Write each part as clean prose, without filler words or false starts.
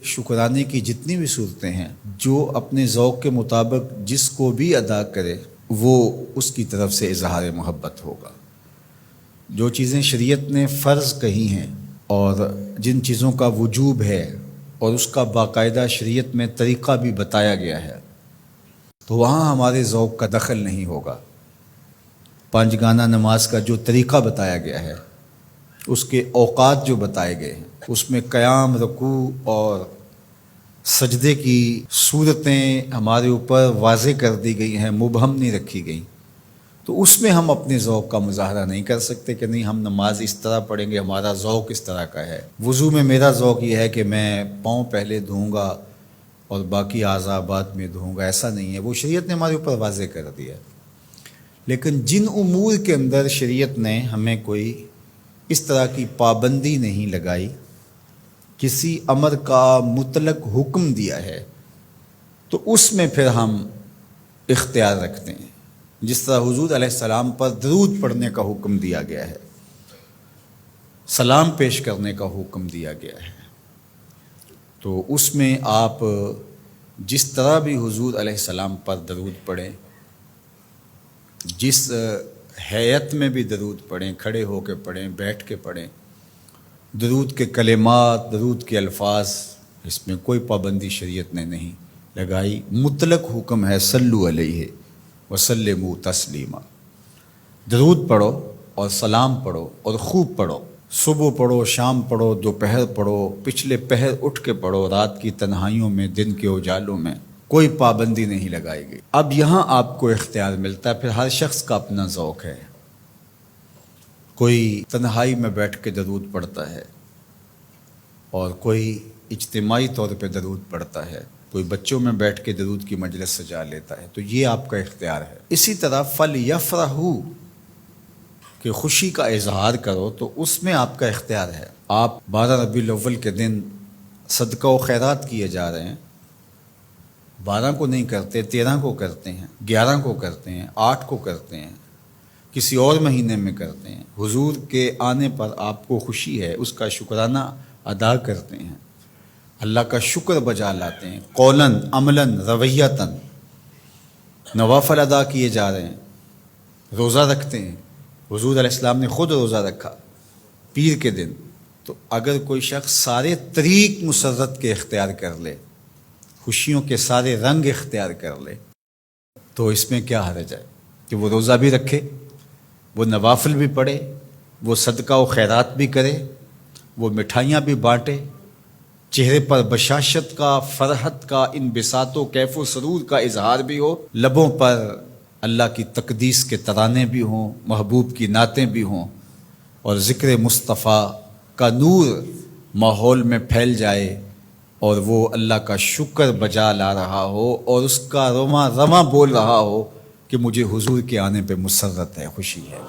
شکرانے کی جتنی بھی صورتیں ہیں، جو اپنے ذوق کے مطابق جس کو بھی ادا کرے وہ اس کی طرف سے اظہار محبت ہوگا۔ جو چیزیں شریعت نے فرض کہی ہیں اور جن چیزوں کا وجوب ہے اور اس کا باقاعدہ شریعت میں طریقہ بھی بتایا گیا ہے، تو وہاں ہمارے ذوق کا دخل نہیں ہوگا۔ پانچ گانہ نماز کا جو طریقہ بتایا گیا ہے، اس کے اوقات جو بتائے گئے ہیں، اس میں قیام، رکوع اور سجدے کی صورتیں ہمارے اوپر واضح کر دی گئی ہیں، مبہم نہیں رکھی گئی، تو اس میں ہم اپنے ذوق کا مظاہرہ نہیں کر سکتے کہ نہیں ہم نماز اس طرح پڑھیں گے، ہمارا ذوق اس طرح کا ہے۔ وضو میں میرا ذوق یہ ہے کہ میں پاؤں پہلے دھوؤں گا اور باقی اعضاء بعد میں دھوؤں گا، ایسا نہیں ہے، وہ شریعت نے ہمارے اوپر واضح کر دیا۔ لیکن جن امور کے اندر شریعت نے ہمیں کوئی اس طرح کی پابندی نہیں لگائی، کسی امر کا مطلق حکم دیا ہے، تو اس میں پھر ہم اختیار رکھتے ہیں۔ جس طرح حضور علیہ السلام پر درود پڑھنے کا حکم دیا گیا ہے، سلام پیش کرنے کا حکم دیا گیا ہے، تو اس میں آپ جس طرح بھی حضور علیہ السلام پر درود پڑھیں، جس ہیئت میں بھی درود پڑھیں، کھڑے ہو کے پڑھیں، بیٹھ کے پڑھیں، درود کے کلمات، درود کے الفاظ، اس میں کوئی پابندی شریعت نے نہیں لگائی۔ مطلق حکم ہے صلو علیہ وسلموا تسلیما، درود پڑھو اور سلام پڑھو اور خوب پڑھو، صبح پڑھو، شام پڑھو، دوپہر پڑھو، پچھلے پہر اٹھ کے پڑھو، رات کی تنہائیوں میں، دن کے اجالوں میں، کوئی پابندی نہیں لگائی گئی۔ اب یہاں آپ کو اختیار ملتا ہے، پھر ہر شخص کا اپنا ذوق ہے۔ کوئی تنہائی میں بیٹھ کے درود پڑھتا ہے اور کوئی اجتماعی طور پہ درود پڑھتا ہے، کوئی بچوں میں بیٹھ کے درود کی مجلس سجا لیتا ہے، تو یہ آپ کا اختیار ہے۔ اسی طرح فَلْيَفْرَحُوا کہ خوشی کا اظہار کرو، تو اس میں آپ کا اختیار ہے۔ آپ 12 ربیع الاول کے دن صدقہ و خیرات کیے جا رہے ہیں، 12 کو نہیں کرتے، 13 کو کرتے ہیں، 11 کو کرتے ہیں، 8 کو کرتے ہیں، کسی اور مہینے میں کرتے ہیں، حضور کے آنے پر آپ کو خوشی ہے، اس کا شکرانہ ادا کرتے ہیں، اللہ کا شکر بجا لاتے ہیں، قولاً، عملاً، رویتاً، نوافل ادا کیے جا رہے ہیں، روزہ رکھتے ہیں۔ حضور علیہ السلام نے خود روزہ رکھا پیر کے دن، تو اگر کوئی شخص سارے طریق مسرت کے اختیار کر لے، خوشیوں کے سارے رنگ اختیار کر لے، تو اس میں کیا حرج ہے کہ وہ روزہ بھی رکھے، وہ نوافل بھی پڑھے، وہ صدقہ و خیرات بھی کرے، وہ مٹھائیاں بھی بانٹے، چہرے پر بشاشت کا، فرحت کا، انبساط و کیف و سرور کا اظہار بھی ہو، لبوں پر اللہ کی تقدیس کے ترانے بھی ہوں، محبوب کی نعتیں بھی ہوں، اور ذکر مصطفیٰ کا نور ماحول میں پھیل جائے، اور وہ اللہ کا شکر بجا لا رہا ہو اور اس کا رواں رواں بول رہا ہو کہ مجھے حضور کے آنے پہ مسرت ہے، خوشی ہے،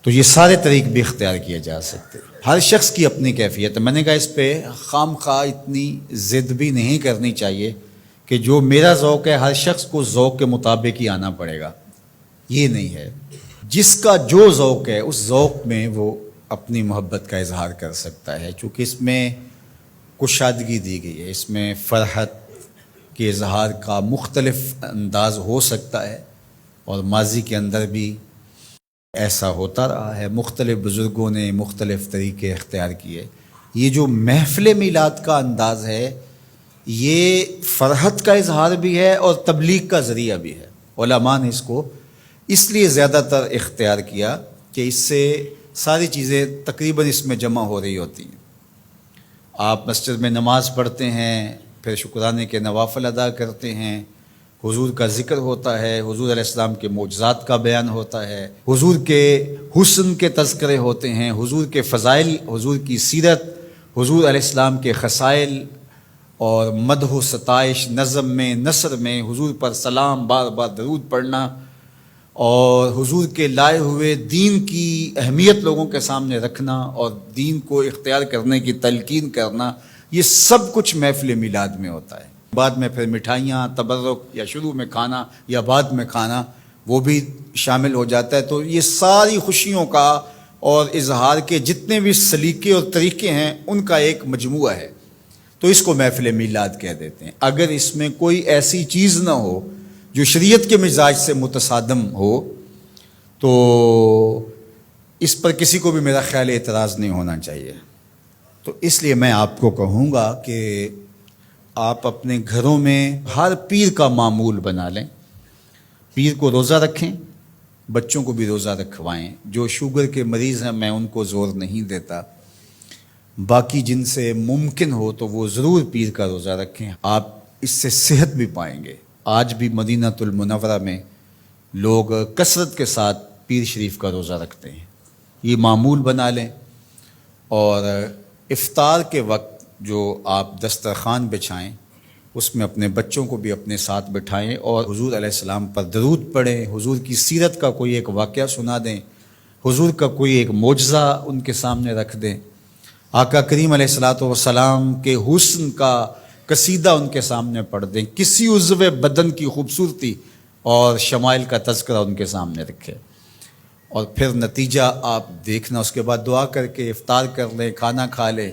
تو یہ سارے طریق بھی اختیار کیے جا سکتے۔ ہر شخص کی اپنی کیفیت ہے۔ میں نے کہا اس پہ خام خواہ اتنی ضد بھی نہیں کرنی چاہیے کہ جو میرا ذوق ہے ہر شخص کو ذوق کے مطابق ہی آنا پڑے گا، یہ نہیں ہے۔ جس کا جو ذوق ہے اس ذوق میں وہ اپنی محبت کا اظہار کر سکتا ہے، چونکہ اس میں کشادگی دی گئی ہے، اس میں فرحت کے اظہار کا مختلف انداز ہو سکتا ہے، اور ماضی کے اندر بھی ایسا ہوتا رہا ہے، مختلف بزرگوں نے مختلف طریقے اختیار کیے۔ یہ جو محفل میلاد کا انداز ہے، یہ فرحت کا اظہار بھی ہے اور تبلیغ کا ذریعہ بھی ہے۔ علماء نے اس کو اس لیے زیادہ تر اختیار کیا کہ اس سے ساری چیزیں تقریباً اس میں جمع ہو رہی ہوتی ہیں۔ آپ مسجد میں نماز پڑھتے ہیں، پھر شکرانے کے نوافل ادا کرتے ہیں، حضور کا ذکر ہوتا ہے، حضور علیہ السلام کے معجزات کا بیان ہوتا ہے، حضور کے حسن کے تذکرے ہوتے ہیں، حضور کے فضائل، حضور کی سیرت، حضور علیہ السلام کے خصائل، اور مدح و ستائش، نظم میں، نثر میں حضور پر سلام، بار بار درود پڑھنا، اور حضور کے لائے ہوئے دین کی اہمیت لوگوں کے سامنے رکھنا اور دین کو اختیار کرنے کی تلقین کرنا، یہ سب کچھ محفل میلاد میں ہوتا ہے۔ بعد میں پھر مٹھائیاں، تبرک، یا شروع میں کھانا یا بعد میں کھانا، وہ بھی شامل ہو جاتا ہے۔ تو یہ ساری خوشیوں کا اور اظہار کے جتنے بھی سلیقے اور طریقے ہیں ان کا ایک مجموعہ ہے۔ تو اس کو محفل میلاد کہہ دیتے ہیں۔ اگر اس میں کوئی ایسی چیز نہ ہو جو شریعت کے مزاج سے متصادم ہو تو اس پر کسی کو بھی میرا خیال اعتراض نہیں ہونا چاہیے۔ تو اس لیے میں آپ کو کہوں گا کہ آپ اپنے گھروں میں ہر پیر کا معمول بنا لیں، پیر کو روزہ رکھیں، بچوں کو بھی روزہ رکھوائیں۔ جو شوگر کے مریض ہیں میں ان کو زور نہیں دیتا، باقی جن سے ممکن ہو تو وہ ضرور پیر کا روزہ رکھیں، آپ اس سے صحت بھی پائیں گے۔ آج بھی مدینہ المنورہ میں لوگ کثرت کے ساتھ پیر شریف کا روزہ رکھتے ہیں، یہ معمول بنا لیں۔ اور افطار کے وقت جو آپ دسترخوان بچھائیں اس میں اپنے بچوں کو بھی اپنے ساتھ بٹھائیں اور حضور علیہ السلام پر درود پڑھیں، حضور کی سیرت کا کوئی ایک واقعہ سنا دیں، حضور کا کوئی ایک معجزہ ان کے سامنے رکھ دیں، آقا کریم علیہ الصلوۃ والسلام کے حسن کا قصیدہ ان کے سامنے پڑھ دیں، کسی عضو بدن کی خوبصورتی اور شمائل کا تذکرہ ان کے سامنے رکھیں، اور پھر نتیجہ آپ دیکھنا۔ اس کے بعد دعا کر کے افطار کر لیں، کھانا کھا لیں،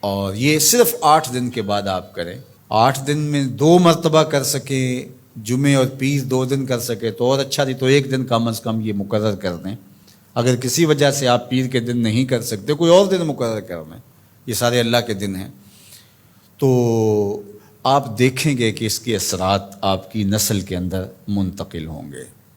اور یہ صرف 8 دن کے بعد آپ کریں۔ 8 دن میں 2 مرتبہ کر سکیں، جمعے اور پیر 2 دن کر سکے تو اور اچھا، نہیں تو 1 دن کم از کم یہ مقرر کر دیں۔ اگر کسی وجہ سے آپ پیر کے دن نہیں کر سکتے، کوئی اور دن مقرر کر دیں، یہ سارے اللہ کے دن ہیں، تو آپ دیکھیں گے کہ اس کے اثرات آپ کی نسل کے اندر منتقل ہوں گے۔